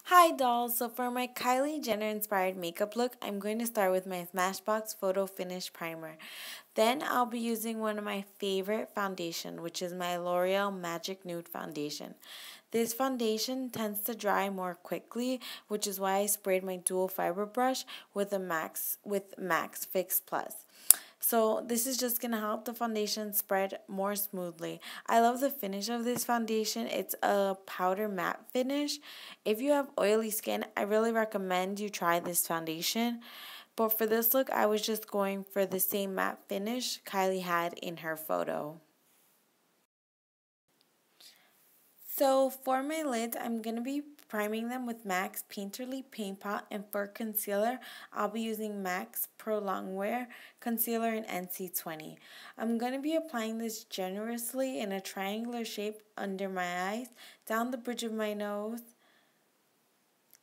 Hi dolls, so for my Kylie Jenner inspired makeup look, I'm going to start with my Smashbox Photo Finish Primer. Then I'll be using one of my favorite foundation, which is my L'Oreal Magic Nude Foundation. This foundation tends to dry more quickly, which is why I sprayed my dual fiber brush with Max Fix Plus. So this is just going to help the foundation spread more smoothly. I love the finish of this foundation. It's a powder matte finish. If you have oily skin, I really recommend you try this foundation. But for this look, I was just going for the same matte finish Kylie had in her photo. So for my lids, I'm going to be priming them with MAC's Painterly Paint Pot, and for concealer, I'll be using MAC's Pro Longwear Concealer in NC20. I'm going to be applying this generously in a triangular shape under my eyes, down the bridge of my nose,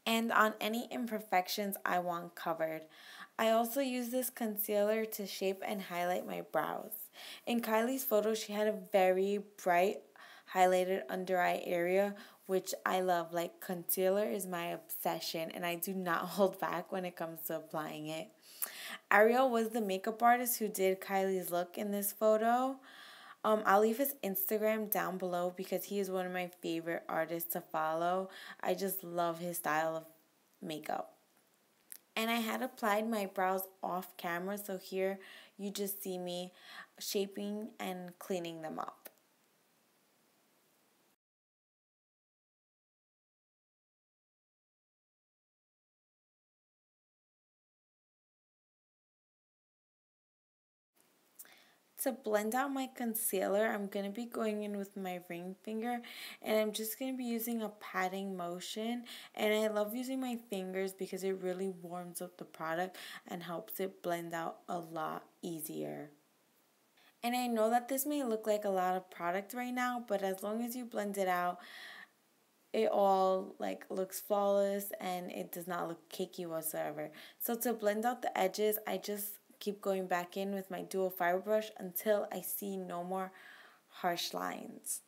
and on any imperfections I want covered. I also use this concealer to shape and highlight my brows. In Kylie's photo, she had a very bright highlighted under eye area, which I love. Like, concealer is my obsession, and I do not hold back when it comes to applying it. Ariel was the makeup artist who did Kylie's look in this photo. I'll leave his Instagram down below because he is one of my favorite artists to follow. I just love his style of makeup. And I had applied my brows off camera, so here you just see me shaping and cleaning them up. To blend out my concealer, I'm going to be going in with my ring finger, and I'm just going to be using a patting motion. And I love using my fingers because it really warms up the product and helps it blend out a lot easier. And I know that this may look like a lot of product right now, but as long as you blend it out, it all like looks flawless and it does not look cakey whatsoever. So to blend out the edges, I just keep going back in with my dual fiber brush until I see no more harsh lines.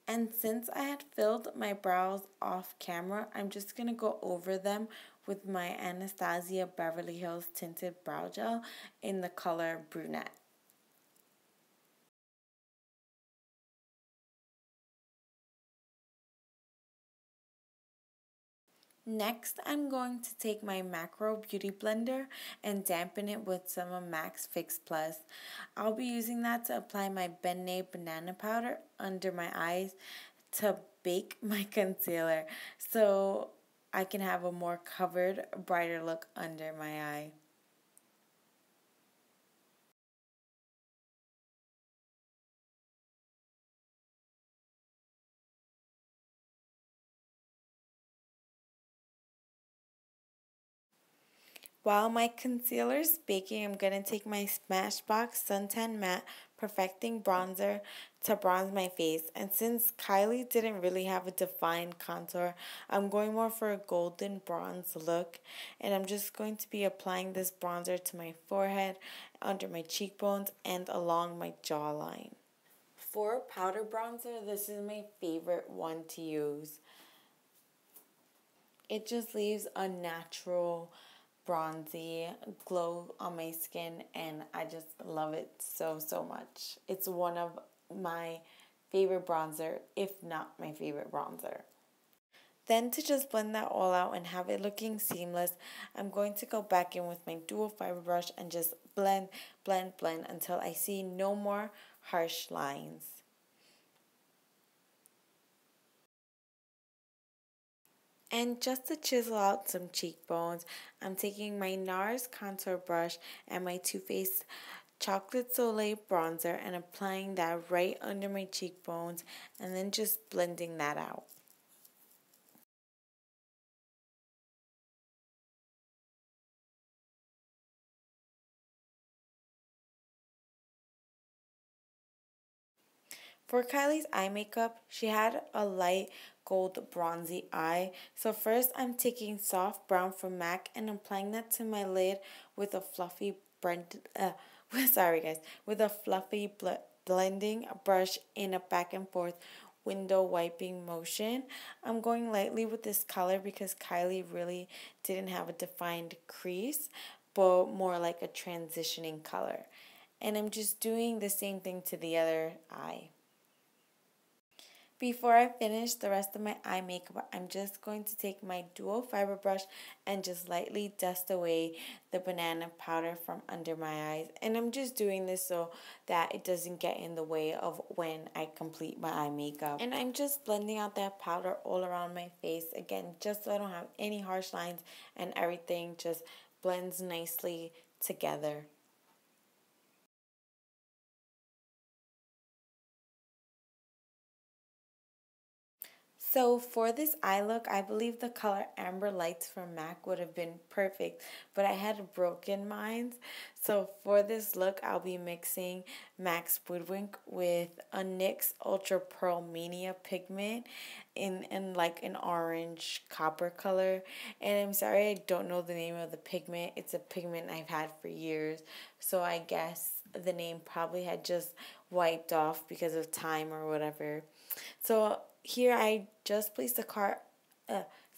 And since I had filled my brows off camera, I'm just going to go over them with my Anastasia Beverlyhills tinted brow gel in the color Brunette. Next, I'm going to take my Macro Beauty Blender and dampen it with some of Max Fix Plus. I'll be using that to apply my Benet Banana Powder under my eyes to bake my concealer so I can have a more covered, brighter look under my eye. While my concealer is baking, I'm going to take my Smashbox Suntan Matte Perfecting Bronzer to bronze my face. And since Kylie didn't really have a defined contour, I'm going more for a golden bronze look. And I'm just going to be applying this bronzer to my forehead, under my cheekbones, and along my jawline. For powder bronzer, this is my favorite one to use. It just leaves a natural bronzy glow on my skin, and I just love it so much. It's one of my favorite bronzer, if not my favorite bronzer. Then to just blend that all out and have it looking seamless, I'm going to go back in with my dual fiber brush and just blend until I see no more harsh lines. And just to chisel out some cheekbones, I'm taking my NARS contour brush and my Too Faced Chocolate Soleil bronzer and applying that right under my cheekbones and then just blending that out. For Kylie's eye makeup, she had a light gold bronzy eye. So first I'm taking soft brown from MAC and applying that to my lid with a fluffy with a fluffy blending brush in a back and forth window wiping motion. I'm going lightly with this color because Kylie really didn't have a defined crease, but more like a transitioning color. And I'm just doing the same thing to the other eye. Before I finish the rest of my eye makeup, I'm just going to take my dual fiber brush and just lightly dust away the banana powder from under my eyes. And I'm just doing this so that it doesn't get in the way of when I complete my eye makeup. And I'm just blending out that powder all around my face, again, just so I don't have any harsh lines and everything just blends nicely together. So for this eye look, I believe the color Amber Lights from MAC would have been perfect, but I had broken mine. So for this look, I'll be mixing MAC's Woodwinked with a NYX Ultra Pearl Mania pigment in like an orange copper color. And I'm sorry I don't know the name of the pigment. It's a pigment I've had for years, so I guess the name probably had just wiped off because of time or whatever. So here I just placed the card.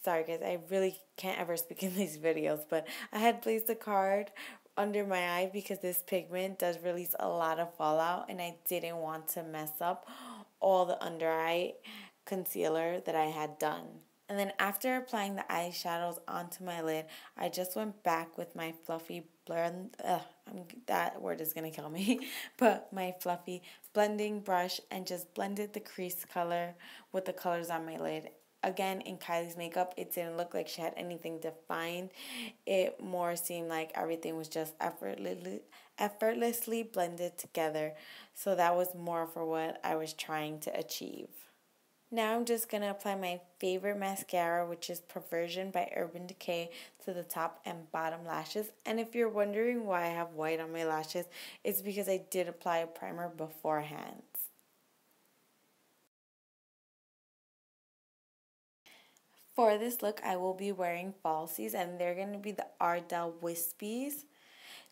Sorry guys, I really can't ever speak in these videos, but I had placed the card under my eye because this pigment does release a lot of fallout and I didn't want to mess up all the under eye concealer that I had done. And then after applying the eyeshadows onto my lid, I just went back with my fluffy blend. That word is going to kill me. But my fluffy blending brush and just blended the crease color with the colors on my lid. Again, in Kylie's makeup, it didn't look like she had anything defined. It more seemed like everything was just effortlessly blended together. So that was more for what I was trying to achieve. Now I'm just going to apply my favorite mascara, which is Perversion by Urban Decay, to the top and bottom lashes. And if you're wondering why I have white on my lashes, it's because I did apply a primer beforehand. For this look, I will be wearing falsies, and they're going to be the Ardell wispies,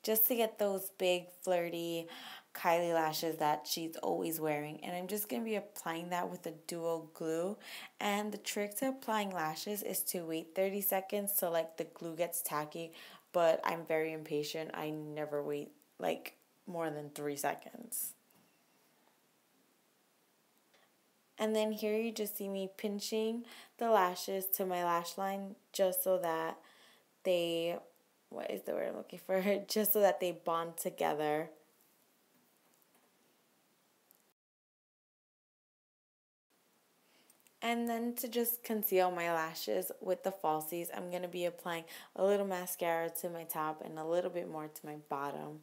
just to get those big, flirty Kylie lashes that she's always wearing. And I'm just going to be applying that with a dual glue. And the trick to applying lashes is to wait 30 seconds so like the glue gets tacky. But I'm very impatient. I never wait like more than 3 seconds. And then here you just see me pinching the lashes to my lash line just so that they, what is the word I'm looking for? Just so that they bond together. And then to just conceal my lashes with the falsies, I'm going to be applying a little mascara to my top and a little bit more to my bottom.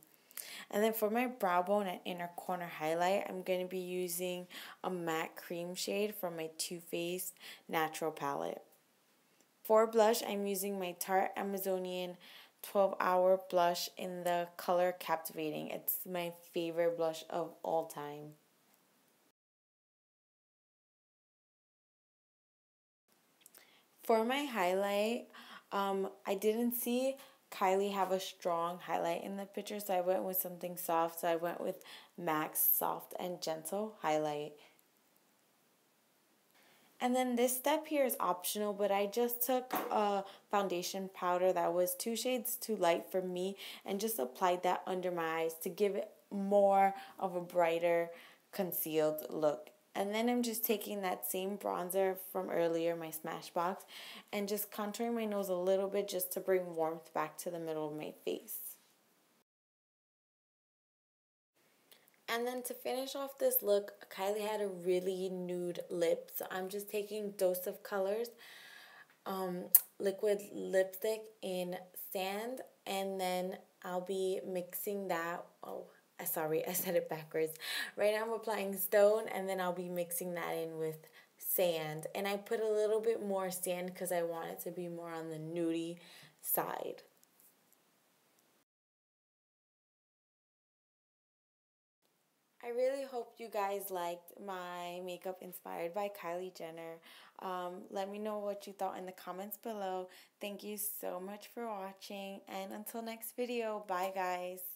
And then for my brow bone and inner corner highlight, I'm going to be using a matte cream shade from my Too Faced Natural palette. For blush, I'm using my Tarte Amazonian 12-hour blush in the color Captivating. It's my favorite blush of all time. For my highlight, I didn't see Kylie have a strong highlight in the picture, so I went with something soft. So I went with MAC's Soft and Gentle highlight. And then this step here is optional, but I just took a foundation powder that was 2 shades too light for me and just applied that under my eyes to give it more of a brighter concealed look. And then I'm just taking that same bronzer from earlier, my Smashbox, and just contouring my nose a little bit just to bring warmth back to the middle of my face. And then to finish off this look, Kylie had a really nude lip. So I'm just taking Dose of Colors liquid lipstick in Sand. And then I'll be mixing that. Oh, sorry, I said it backwards. Right now I'm applying Stone, and then I'll be mixing that in with Sand. And I put a little bit more sand because I want it to be more on the nudie side. I really hope you guys liked my makeup inspired by Kylie Jenner. Let me know what you thought in the comments below. Thank you so much for watching, and until next video, bye guys.